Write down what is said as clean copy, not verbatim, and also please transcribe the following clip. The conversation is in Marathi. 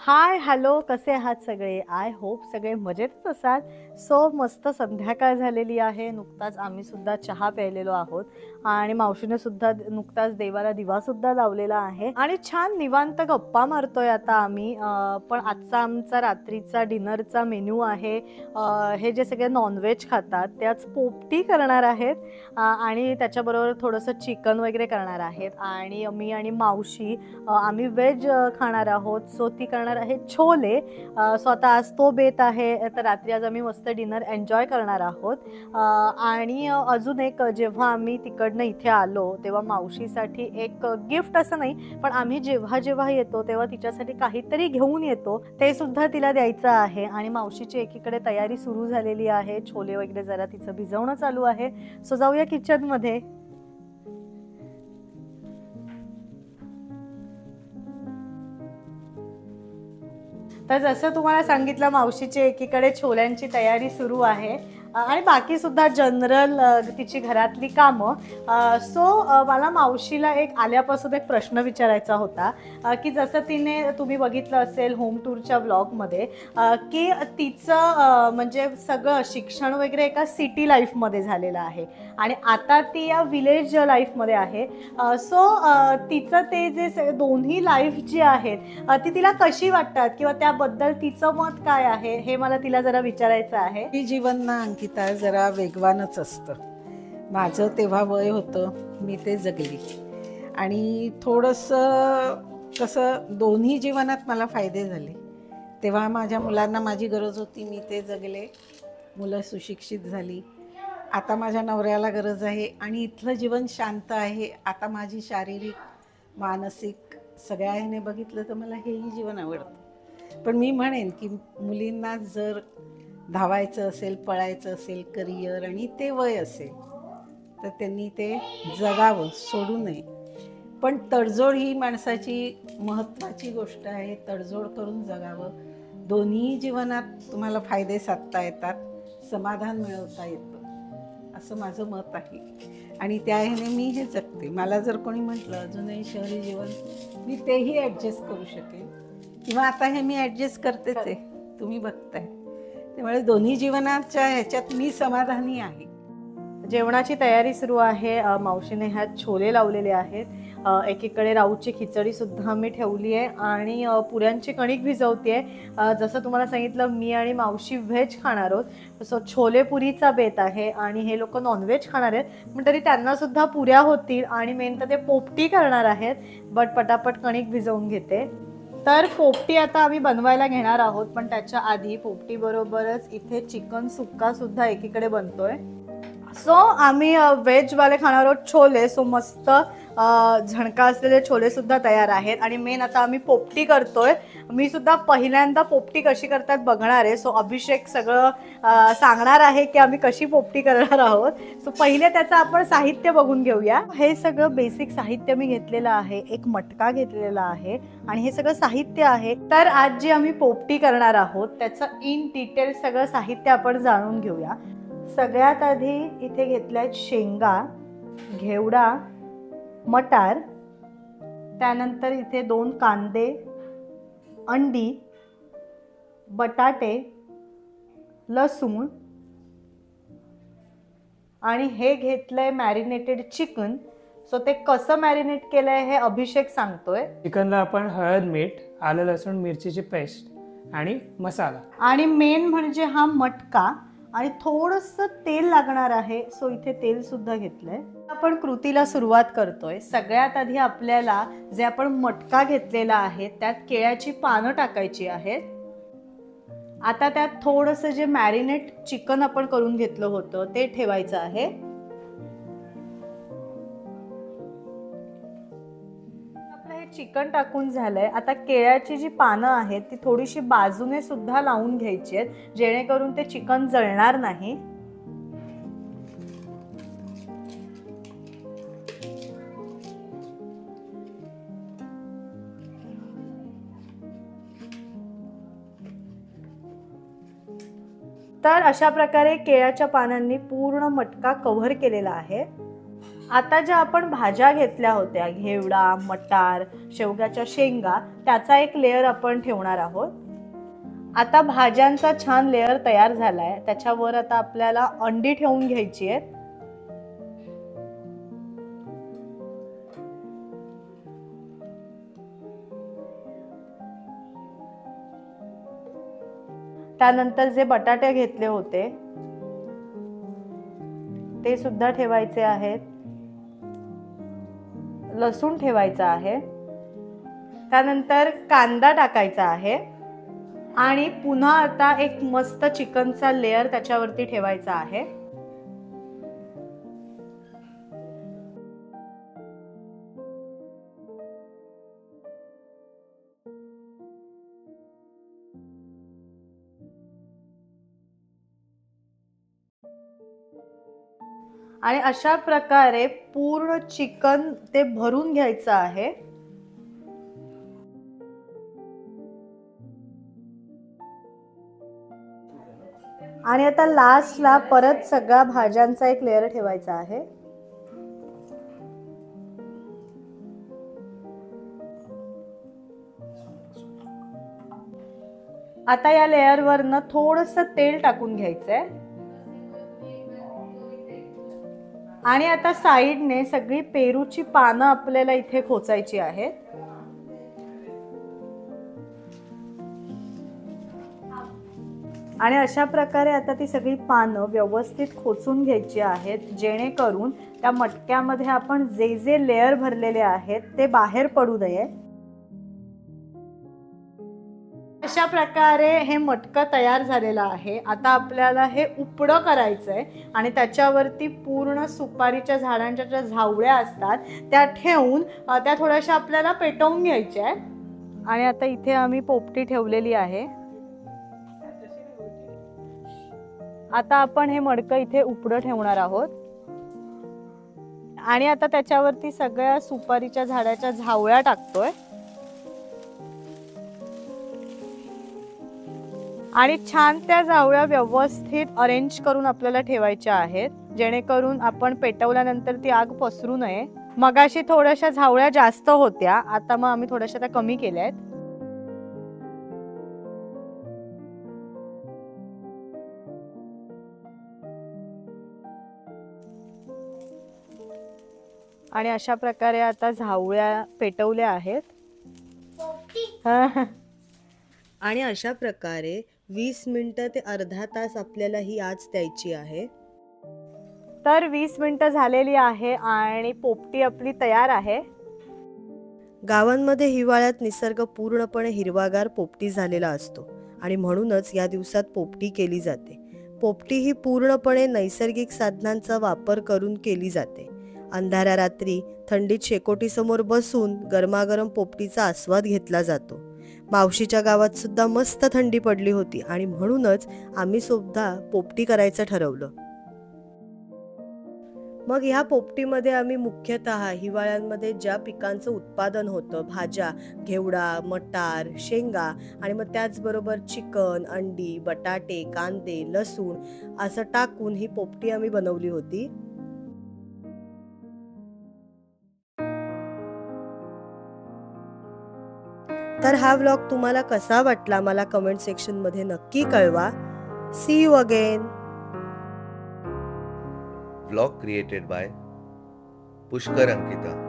हाय हॅलो, कसे आहात सगळे? आय होप सगळे मजेतच असाल. सो मस्त संध्याकाळ झालेली आहे. नुकताच आम्ही सुद्धा चहा प्यायलेलो आहोत आणि मावशीने सुद्धा नुकताच देवाला दिवा सुद्धा लावलेला आहे आणि छान निवांत गप्पा मारतोय आता आम्ही. पण आजचा आमचा रात्रीचा डिनरचा मेन्यू आहे. हे जे सगळे नॉनव्हेज खातात त्याच पोपटी करणार आहेत आणि त्याच्याबरोबर थोडंसं चिकन वगैरे करणार आहेत आणि मी आणि मावशी आम्ही व्हेज खाणार आहोत. सो ती करणार आहे छोले. सो आता आज तो बेत आहे. तर रात्री आज आम्ही मस्त डिनर एन्जॉय करणार आहोत. आणि अजून एक, जेव्हा आम्ही तिकडनं इथे आलो तेव्हा मावशीसाठी एक गिफ्ट असं नाही, पण आम्ही जेव्हा जेव्हा येतो तेव्हा तिच्यासाठी काहीतरी घेऊन येतो, ते सुद्धा तिला द्यायचं आहे. आणि मावशीची एकीकडे तयारी सुरू झालेली आहे. छोले वगैरे जरा तिचं भिजवणं चालू आहे. सो जाऊया किचनमध्ये. तर जसं तुम्हाला सांगितलं, मावशीची एकीकडे छोल्यांची तयारी सुरू आहे आणि बाकी सुद्धा जनरल तिची घरातली कामं. सो मला मावशीला एक आल्यापासून एक प्रश्न विचारायचा होता, की जसं तिने तुम्ही बघितलं असेल होम टूरच्या व्लॉगमध्ये, की तिचं म्हणजे सगळं शिक्षण वगैरे एका सिटी लाईफमध्ये झालेलं आहे आणि आता ती या विलेज लाईफमध्ये आहे. सो तिचं ते जे दोन्ही लाईफ जी आहेत ती तिला कशी वाटतात किंवा त्याबद्दल तिचं मत काय आहे, हे मला तिला जरा विचारायचं आहे. ही जीवन ना अंकिता जरा वेगवानच असतं. माझं तेव्हा वय होतं, मी ते जगली आणि थोडंसं कसं दोन्ही जीवनात मला फायदे झाले. तेव्हा माझ्या मुलांना माझी गरज होती, मी ते जगले, मुलं सुशिक्षित झाली. आता माझ्या नवऱ्याला गरज आहे आणि इथलं जीवन शांत आहे. आता माझी शारीरिक मानसिक सगळ्या ह्याने बघितलं तर मला हेही जीवन आवडतं. पण मी म्हणेन की मुलींना जर धावायचं असेल, पळायचं असेल, करिअर आणि ते वय असेल तर त्यांनी ते जगावं, सोडू नये. पण तडजोड ही माणसाची महत्त्वाची गोष्ट आहे. तडजोड करून जगावं. दोन्ही जीवनात तुम्हाला फायदे साधता येतात, समाधान मिळवता येतं, असं माझं मत आहे आणि त्या ह्याने मी हे जगते. मला जर कोणी म्हटलं अजूनही शहरी जीवन, मी तेही ॲडजस्ट करू शकेन किंवा आता हे मी ॲडजस्ट करतेच आहे, तुम्ही बघताय. त्यामुळे दोन्ही जीवनाच्या ह्याच्यात मी समाधानी आहे. जेवणाची तयारी सुरू आहे. मावशीने ह्यात छोले लावलेले आहेत. एकीकडे राऊची खिचडी सुद्धा मी ठेवली आहे आणि पुऱ्यांची कणिक भिजवते आहे. जसं तुम्हाला सांगितलं, मी आणि मावशी व्हेज खाणार आहोत. सो छोले पुरीचा बेत आहे आणि हे लोक नॉनव्हेज खाणार आहेत, पण तरी त्यांना सुद्धा पुऱ्या होतील आणि मेन तर ते पोपटी करणार आहेत. बट पटापट कणिक भिजवून घेते. तर पोपटी आता आम्ही बनवायला घेणार आहोत, पण त्याच्या आधी पोपटी बरोबरच इथे चिकन सुक्का सुद्धा एकीकडे बनतोय. सो आम्ही व्हेजवाले खाणार आहोत छोले. सो मस्त झणका असलेले छोले सुद्धा तयार आहेत आणि मेन आता आम्ही पोपटी करतोय. मी सुद्धा पहिल्यांदा पोपटी कशी करतात बघणार आहे. सो अभिषेक सगळं सांगणार आहे की आम्ही कशी पोपटी करणार आहोत. सो पहिले त्याचं आपण साहित्य बघून घेऊया. हे सगळं बेसिक साहित्य मी घेतलेलं आहे. एक मटका घेतलेला आहे आणि हे सगळं साहित्य आहे. तर आज जी आम्ही पोपटी करणार आहोत त्याचं इन डिटेल सगळं साहित्य आपण जाणून घेऊया. सगळ्यात आधी इथे घेतल्यात शेंगा, घेवडा, मटार, त्यानंतर इथे 2 कांदे, अंडी, बटाटे, लसूण आणि हे घेतलंय मॅरिनेटेड चिकन. सो ते कसं मॅरिनेट केलंय हे अभिषेक सांगतोय. चिकनला आपण हळद, मीठ, आलं लसूण मिरचीची पेस्ट आणि मसाला आणि मेन म्हणजे हा मटका आणि थोडंसं तेल लागणार आहे. सो इथे तेल सुद्धा घेतलंय. आपण कृतीला सुरुवात करतोय. सगळ्यात आधी आपल्याला जे आपण मटका घेतलेला आहे त्यात केळ्याची पानं टाकायची आहेत. आता त्यात थोडंसं जे मॅरिनेट चिकन आपण करून घेतलं होतं ते ठेवायचं आहे. चिकन टाकून झालंय. आता केळ्याची जी पानं आहेत ती थोडीशी बाजूने सुद्धा लावून घ्यायची आहेत, जेणेकरून ते चिकन जळणार नाही. तर अशा प्रकारे केळ्याच्या पानांनी पूर्ण मटका कव्हर केलेला आहे. आता ज्या आपण भाज्या घेतल्या होत्या, घेवडा, मटार, शेवग्याच्या शेंगा, त्याचा एक लेअर आपण ठेवणार आहोत. आता भाज्यांचा छान लेअर तयार झालाय. त्याच्यावर आता आपल्याला अंडी ठेवून घ्यायची आहेत. त्यानंतर जे बटाटे घेतले होते ते सुद्धा ठेवायचे आहेत. लसूण ठेवायचा आहे. त्यानंतर कांदा टाकायचा आहे आणि पुन्हा आता एक मस्त चिकनचा लेअर त्याच्यावरती ठेवायचा आहे. आणि अशा प्रकारे पूर्ण चिकन ते भरून घ्यायचं आहे. आणि आता लास्टला परत सगळ्या भाज्यांचा एक लेअर ठेवायचा आहे. आता या लेअरवरनं थोडंसं तेल टाकून घ्यायचंय. आणि आता साईडने सगळी पेरूची पानं आपल्याला इथे खोचायची आहेत. आणि अशा प्रकारे आता ती सगळी पानं व्यवस्थित खोचून घ्यायची आहेत, जेणेकरून त्या मटक्यामध्ये आपण जे जे लेअर भरलेले आहेत ते बाहेर पडू नये. अशा प्रकारे हे मटकं तयार झालेलं आहे. आता आपल्याला हे उपडं करायचंय आणि त्याच्यावरती पूर्ण सुपारीच्या झाडांच्या ज्या झावळ्या असतात त्या ठेवून त्या थोड्याशा आपल्याला पेटवून घ्यायच्या आहेत. आणि आता इथे आम्ही पोपटी ठेवलेली आहे. आता आपण हे मडकं इथे उपडं ठेवणार आहोत. आणि आता त्याच्यावरती सगळ्या सुपारीच्या झाडाच्या झावळ्या टाकतोय. आणि छान त्या झावळ्या व्यवस्थित अरेंज करून आपल्याला ठेवायच्या आहेत, जेणेकरून आपण पेटवल्यानंतर ती आग पसरू नये. मगाशी थोड्याशा झावळ्या जास्त होत्या, आता मग आम्ही थोड्याशा त्या कमी केल्या आहेत. आणि अशा प्रकारे आता झावळ्या पेटवल्या आहेत. आणि अशा प्रकारे 20 मिनिटं ते अर्धा तास आपल्याला ही आच द्यायची आहे. तर 20 मिनिटं झालेली आहे आणि पोपटी आपली तयार आहे. गावांमध्ये हिवाळ्यात निसर्ग पूर्णपणे हिरवागार पोपटी झालेला असतो आणि म्हणूनच या दिवसात पोपटी केली जाते. पोपटी ही पूर्णपणे नैसर्गिक साधनांचा वापर करून केली जाते. अंधाऱ्या रात्री थंडीत शेकोटीसमोर बसून गरमागरम पोपटीचा आस्वाद घेतला जातो. मावशीच्या गावात सुद्धा मस्त थंडी पडली होती आणि म्हणूनच आम्ही सुद्धा पोपटी करायचं ठरवलं. मग ह्या पोपटीमध्ये आम्ही मुख्यतः हिवाळ्यांमध्ये ज्या पिकांचं उत्पादन होतं, भाज्या, घेवडा, मटार, शेंगा आणि मग त्याचबरोबर चिकन, अंडी, बटाटे, कांदे, लसूण असं टाकून ही पोपटी आम्ही बनवली होती. तर हा व्लॉग तुम्हाला कसा वाटला मला कमेंट सेक्शन मध्ये नक्की कळवा. See you again. Vlog created by Pushkar Ankita.